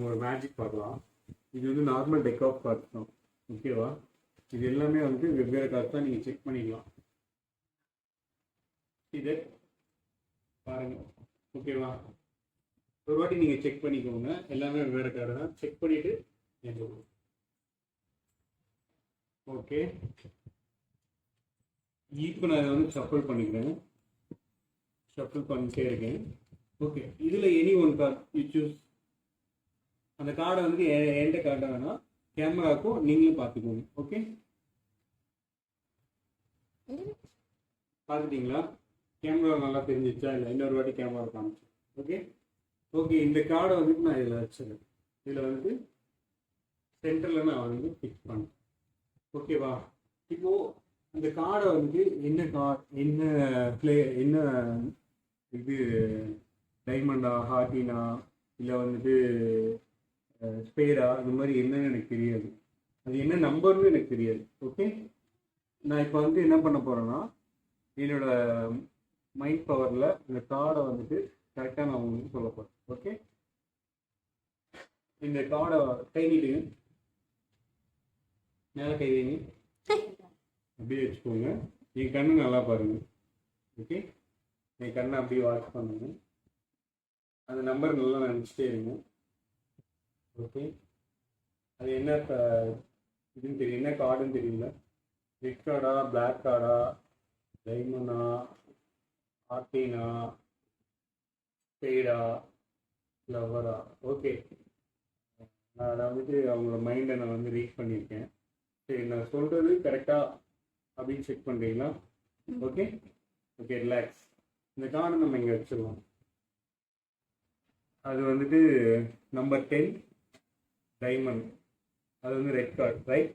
நம்ம ஒரு மேஜிக் பார்க்கலாம். இது வந்து நார்மல் டெக் ஆஃப் கார்ட்ஸ் தான், ஓகேவா? இது எல்லாமே வந்து வெவ்வேறு கார்ட்ஸ் தான், நீங்கள் செக் பண்ணிக்கலாம். இதை பாருங்க, ஓகேவா? ஒரு வாட்டி நீங்கள் செக் பண்ணிக்கோங்க, எல்லாமே வெவ்வேறு கார்டு தான். செக் பண்ணிவிட்டு ஓகே. இப்போ நான் இதை வந்து ஷஃபிள் பண்ணிக்கிறேன், ஷஃபிள் பண்ணிட்டே இருக்கேன். ஓகே, இதில் any one card you choose. அந்த கார்டை வந்து எந்த கார்டை வேணால் கேமராக்கும் நீங்களும் பார்த்துக்கோங்க. ஓகே, பார்த்துட்டிங்களா? கேமரா நல்லா தெரிஞ்சிச்சா இல்லை? இன்னொரு வாட்டி கேமரா காமிச்சு. ஓகே ஓகே, இந்த கார்டை வந்துட்டு நான் இதில் வச்சிருக்கேன். இதில் வந்து சென்டரில் நான் வந்து ஃபிக்ஸ் பண்ணேன், ஓகேவா? இப்போது அந்த கார்டை வந்து என்ன கார்டு, என்ன என்ன இது, டைமண்டா, ஹார்டினா, இல்லை வந்துட்டு ஸ்பேடா, இந்த மாதிரி என்னன்னு எனக்கு தெரியாது. அது என்ன நம்பர்னு எனக்கு தெரியாது. ஓகே, நான் இப்போ வந்து என்ன பண்ண போகிறேன்னா, என்னோட மைண்ட் பவரில் இந்த கார்டை வந்துட்டு கரெக்டாக நான் உங்களுக்கு சொல்ல போகிறேன். ஓகே, இந்த கார்டை கை நீட்டுங்க, மேலே கை வைங்க, அப்படியே வச்சுக்கோங்க. என் கண்ணு நல்லா பாருங்கள். ஓகே, என் கண்ணை அப்படியே வாட்ச் பண்ணுங்க. அந்த நம்பர் நல்லா நினச்சிட்டே இருங்க. ஓகே, அது என்ன இதுன்னு தெரியும், என்ன கார்டுன்னு தெரியல. ரெட் கார்டா, பிளாக் கார்டா, டைமண்டா, ஆர்டினா, ஸ்பேடா, ஃப்ளவரா? ஓகே, நான் அதை வந்துட்டு அவங்களோட மைண்டை நான் வந்து ரீட் பண்ணியிருக்கேன். சரி, நான் சொல்கிறது கரெக்டாக அப்படின்னு செக் பண்ணுறீங்களா? Okay okay, relax. இந்த கார்டை நம்ம இங்கே வச்சுருவோம். அது வந்துட்டு நம்பர் 10 டைமண்ட். அது வந்து ரெட் கார்டு, ரைட்?